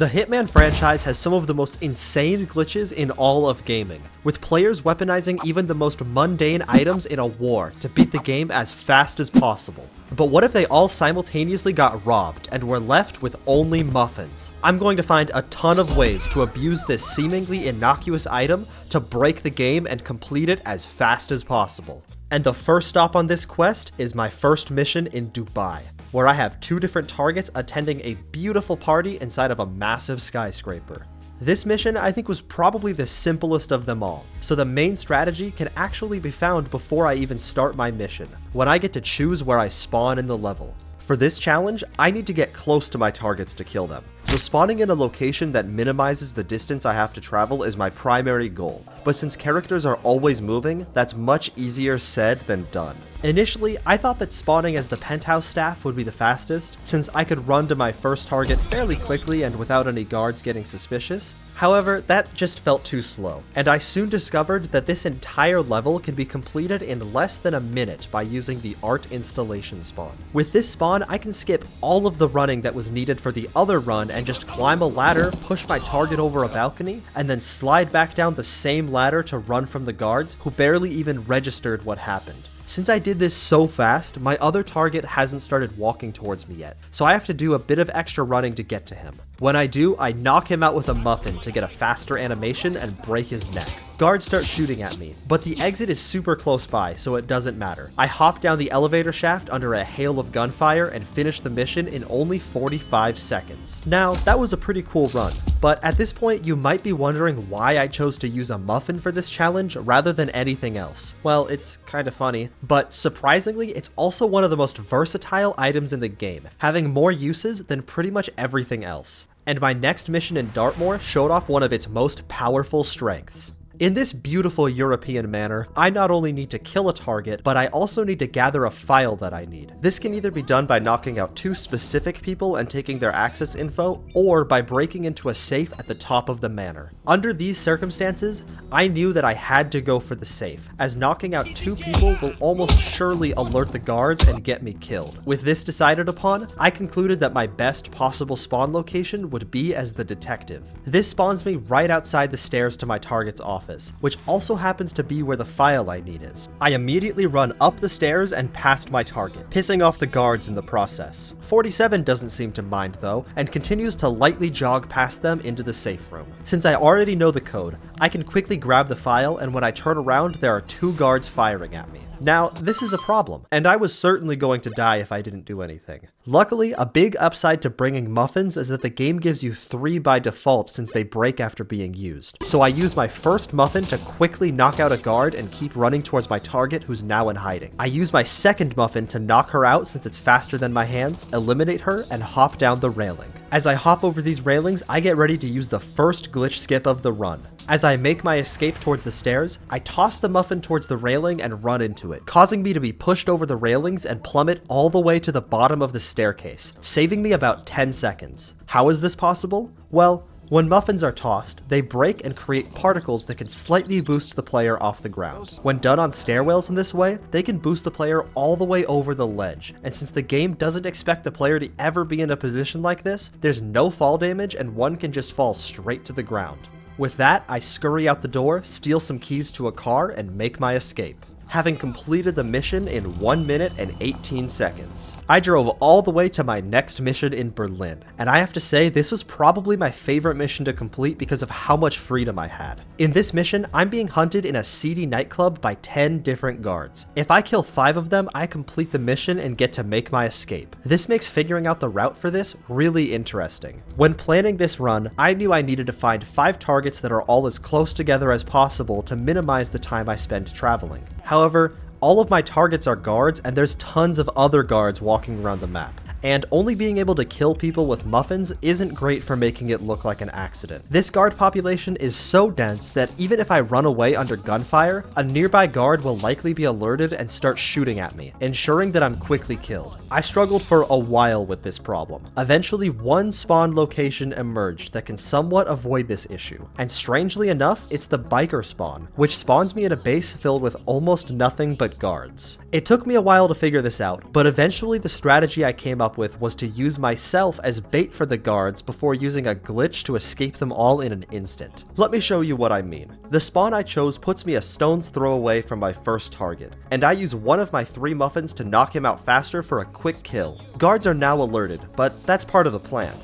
The Hitman franchise has some of the most insane glitches in all of gaming, with players weaponizing even the most mundane items in a war to beat the game as fast as possible. But what if they all simultaneously got robbed and were left with only muffins? I'm going to find a ton of ways to abuse this seemingly innocuous item to break the game and complete it as fast as possible. And the first stop on this quest is my first mission in Dubai, where I have two different targets attending a beautiful party inside of a massive skyscraper. This mission I think was probably the simplest of them all, so the main strategy can actually be found before I even start my mission, when I get to choose where I spawn in the level. For this challenge, I need to get close to my targets to kill them, so spawning in a location that minimizes the distance I have to travel is my primary goal, but since characters are always moving, that's much easier said than done. Initially, I thought that spawning as the penthouse staff would be the fastest, since I could run to my first target fairly quickly and without any guards getting suspicious. However, that just felt too slow, and I soon discovered that this entire level can be completed in less than a minute by using the art installation spawn. With this spawn, I can skip all of the running that was needed for the other run and just climb a ladder, push my target over a balcony, and then slide back down the same ladder to run from the guards who barely even registered what happened. Since I did this so fast, my other target hasn't started walking towards me yet, so I have to do a bit of extra running to get to him. When I do, I knock him out with a muffin to get a faster animation and break his neck. Guards start shooting at me, but the exit is super close by, so it doesn't matter. I hop down the elevator shaft under a hail of gunfire and finish the mission in only 45 seconds. Now, that was a pretty cool run, but at this point you might be wondering why I chose to use a muffin for this challenge rather than anything else. Well, it's kind of funny, but surprisingly, it's also one of the most versatile items in the game, having more uses than pretty much everything else. And my next mission in Dartmoor showed off one of its most powerful strengths. In this beautiful European manner, I not only need to kill a target, but I also need to gather a file that I need. This can either be done by knocking out two specific people and taking their access info, or by breaking into a safe at the top of the manor. Under these circumstances, I knew that I had to go for the safe, as knocking out two people will almost surely alert the guards and get me killed. With this decided upon, I concluded that my best possible spawn location would be as the detective. This spawns me right outside the stairs to my target's office, which also happens to be where the file I need is. I immediately run up the stairs and past my target, pissing off the guards in the process. 47 doesn't seem to mind though, and continues to lightly jog past them into the safe room. Since I already know the code, I can quickly grab the file, and when I turn around, there are two guards firing at me. Now, this is a problem, and I was certainly going to die if I didn't do anything. Luckily, a big upside to bringing muffins is that the game gives you 3 by default since they break after being used. So I use my first muffin to quickly knock out a guard and keep running towards my target who's now in hiding. I use my second muffin to knock her out since it's faster than my hands, eliminate her, and hop down the railing. As I hop over these railings, I get ready to use the first glitch skip of the run. As I make my escape towards the stairs, I toss the muffin towards the railing and run into it, causing me to be pushed over the railings and plummet all the way to the bottom of the staircase, saving me about 10 seconds. How is this possible? Well, when muffins are tossed, they break and create particles that can slightly boost the player off the ground. When done on stairwells in this way, they can boost the player all the way over the ledge, and since the game doesn't expect the player to ever be in a position like this, there's no fall damage and one can just fall straight to the ground. With that, I scurry out the door, steal some keys to a car, and make my escape, having completed the mission in 1 minute and 18 seconds. I drove all the way to my next mission in Berlin, and I have to say this was probably my favorite mission to complete because of how much freedom I had. In this mission, I'm being hunted in a seedy nightclub by 10 different guards. If I kill 5 of them, I complete the mission and get to make my escape. This makes figuring out the route for this really interesting. When planning this run, I knew I needed to find 5 targets that are all as close together as possible to minimize the time I spend traveling. However, all of my targets are guards, and there's tons of other guards walking around the map. And only being able to kill people with muffins isn't great for making it look like an accident. This guard population is so dense that even if I run away under gunfire, a nearby guard will likely be alerted and start shooting at me, ensuring that I'm quickly killed. I struggled for a while with this problem. Eventually, one spawn location emerged that can somewhat avoid this issue, and strangely enough, it's the biker spawn, which spawns me in a base filled with almost nothing but guards. It took me a while to figure this out, but eventually the strategy I came up up with was to use myself as bait for the guards before using a glitch to escape them all in an instant. Let me show you what I mean. The spawn I chose puts me a stone's throw away from my first target, and I use one of my 3 muffins to knock him out faster for a quick kill. Guards are now alerted, but that's part of the plan.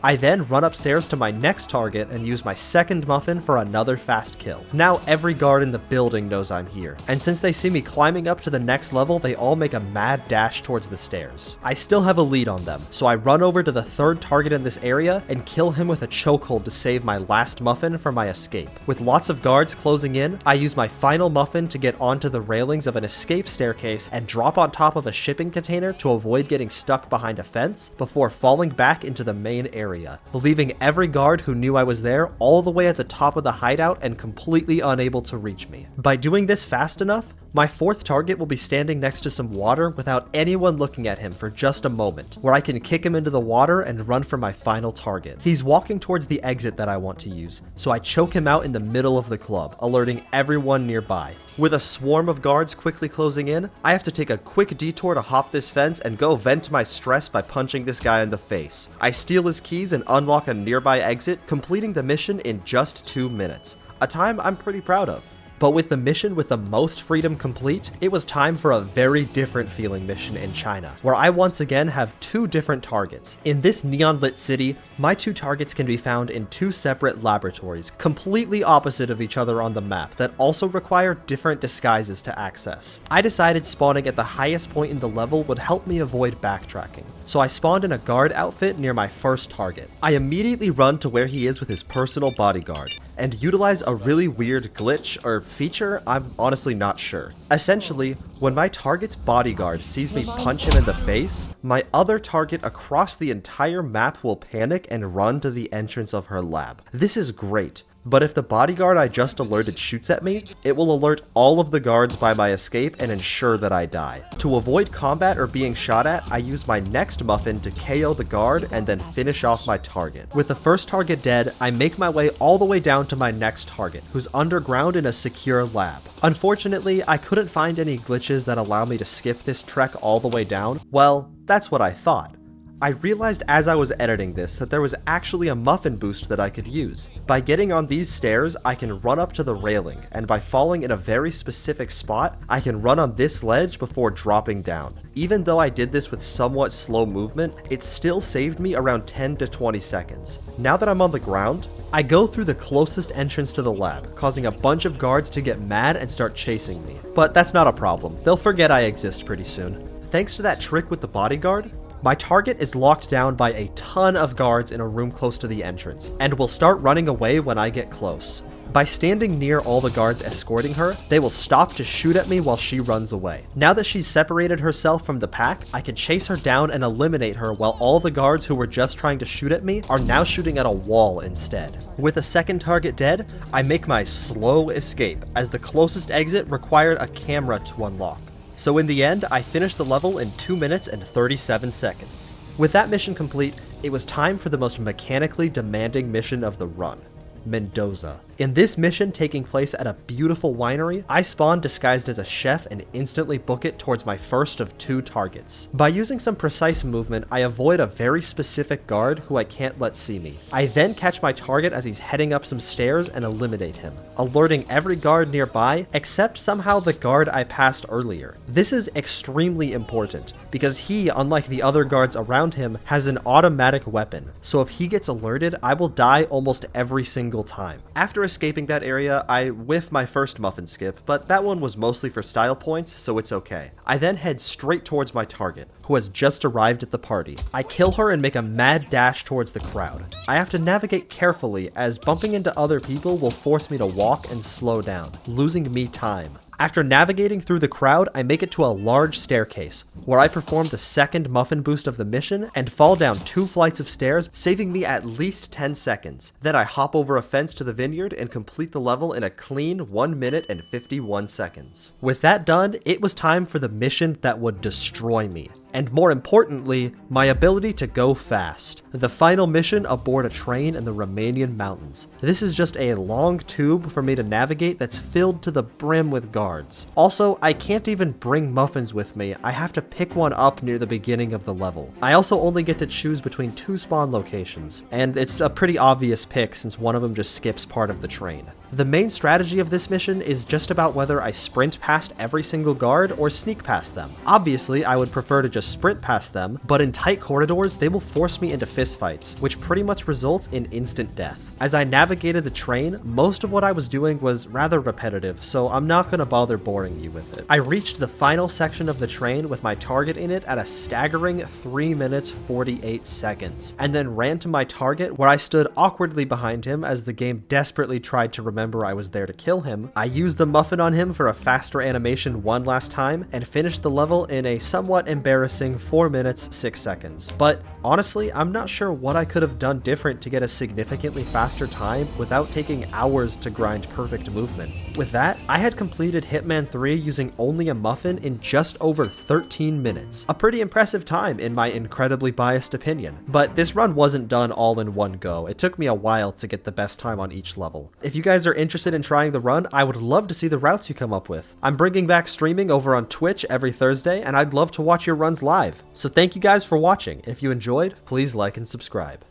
I then run upstairs to my next target and use my second muffin for another fast kill. Now every guard in the building knows I'm here, and since they see me climbing up to the next level, they all make a mad dash towards the stairs. I still have a lead on them, so I run over to the third target in this area and kill him with a chokehold to save my last muffin for my escape. With lots of guards closing in, I use my final muffin to get onto the railings of an escape staircase and drop on top of a shipping container to avoid getting stuck behind a fence before falling back into the main area, leaving every guard who knew I was there all the way at the top of the hideout and completely unable to reach me. By doing this fast enough, my 4th target will be standing next to some water without anyone looking at him for just a moment, where I can kick him into the water and run for my final target. He's walking towards the exit that I want to use, so I choke him out in the middle of the club, alerting everyone nearby. With a swarm of guards quickly closing in, I have to take a quick detour to hop this fence and go vent my stress by punching this guy in the face. I steal his keys and unlock a nearby exit, completing the mission in just 2 minutes, a time I'm pretty proud of. But with the mission with the most freedom complete, it was time for a very different feeling mission in China, where I once again have 2 different targets. In this neon-lit city, my 2 targets can be found in 2 separate laboratories, completely opposite of each other on the map, that also require different disguises to access. I decided spawning at the highest point in the level would help me avoid backtracking, so I spawned in a guard outfit near my first target. I immediately run to where he is with his personal bodyguard, and utilize a really weird glitch or feature, I'm honestly not sure. Essentially, when my target's bodyguard sees me punch him in the face, my other target across the entire map will panic and run to the entrance of her lab. This is great. But if the bodyguard I just alerted shoots at me, it will alert all of the guards by my escape and ensure that I die. To avoid combat or being shot at, I use my next muffin to KO the guard and then finish off my target. With the first target dead, I make my way all the way down to my next target, who's underground in a secure lab. Unfortunately, I couldn't find any glitches that allow me to skip this trek all the way down. Well, that's what I thought. I realized as I was editing this that there was actually a muffin boost that I could use. By getting on these stairs, I can run up to the railing, and by falling in a very specific spot, I can run on this ledge before dropping down. Even though I did this with somewhat slow movement, it still saved me around 10 to 20 seconds. Now that I'm on the ground, I go through the closest entrance to the lab, causing a bunch of guards to get mad and start chasing me. But that's not a problem, they'll forget I exist pretty soon. Thanks to that trick with the bodyguard, my target is locked down by a ton of guards in a room close to the entrance, and will start running away when I get close. By standing near all the guards escorting her, they will stop to shoot at me while she runs away. Now that she's separated herself from the pack, I can chase her down and eliminate her while all the guards who were just trying to shoot at me are now shooting at a wall instead. With a second target dead, I make my slow escape, as the closest exit required a camera to unlock. So in the end, I finished the level in 2 minutes and 37 seconds. With that mission complete, it was time for the most mechanically demanding mission of the run, Mendoza. In this mission taking place at a beautiful winery, I spawn disguised as a chef and instantly book it towards my first of 2 targets. By using some precise movement, I avoid a very specific guard who I can't let see me. I then catch my target as he's heading up some stairs and eliminate him, alerting every guard nearby except somehow the guard I passed earlier. This is extremely important because he, unlike the other guards around him, has an automatic weapon, so if he gets alerted, I will die almost every single time. After escaping that area, I whiff my first muffin skip, but that one was mostly for style points, so it's okay. I then head straight towards my target, who has just arrived at the party. I kill her and make a mad dash towards the crowd. I have to navigate carefully, as bumping into other people will force me to walk and slow down, losing me time. After navigating through the crowd, I make it to a large staircase, where I perform the second muffin boost of the mission and fall down 2 flights of stairs, saving me at least 10 seconds. Then I hop over a fence to the vineyard and complete the level in a clean 1 minute and 51 seconds. With that done, it was time for the mission that would destroy me, and more importantly, my ability to go fast. The final mission aboard a train in the Romanian mountains. This is just a long tube for me to navigate that's filled to the brim with guards. Also, I can't even bring Muffins with me, I have to pick one up near the beginning of the level. I also only get to choose between 2 spawn locations, and it's a pretty obvious pick since one of them just skips part of the train. The main strategy of this mission is just about whether I sprint past every single guard or sneak past them. Obviously, I would prefer to just sprint past them, but in tight corridors, they will force me into fistfights, which pretty much results in instant death. As I navigated the train, most of what I was doing was rather repetitive, so I'm not gonna bother boring you with it. I reached the final section of the train with my target in it at a staggering 3 minutes 48 seconds, and then ran to my target where I stood awkwardly behind him as the game desperately tried to remember I was there to kill him. I used the muffin on him for a faster animation one last time, and finished the level in a somewhat embarrassing 4 minutes 6 seconds. But honestly, I'm not sure what I could have done different to get a significantly faster time without taking hours to grind perfect movement. With that, I had completed Hitman 3 using only a muffin in just over 13 minutes. A pretty impressive time in my incredibly biased opinion. But this run wasn't done all in one go. It took me a while to get the best time on each level. If you guys are interested in trying the run, I would love to see the routes you come up with. I'm bringing back streaming over on Twitch every Thursday, and I'd love to watch your runs live. So thank you guys for watching. If you enjoyed, please like and subscribe.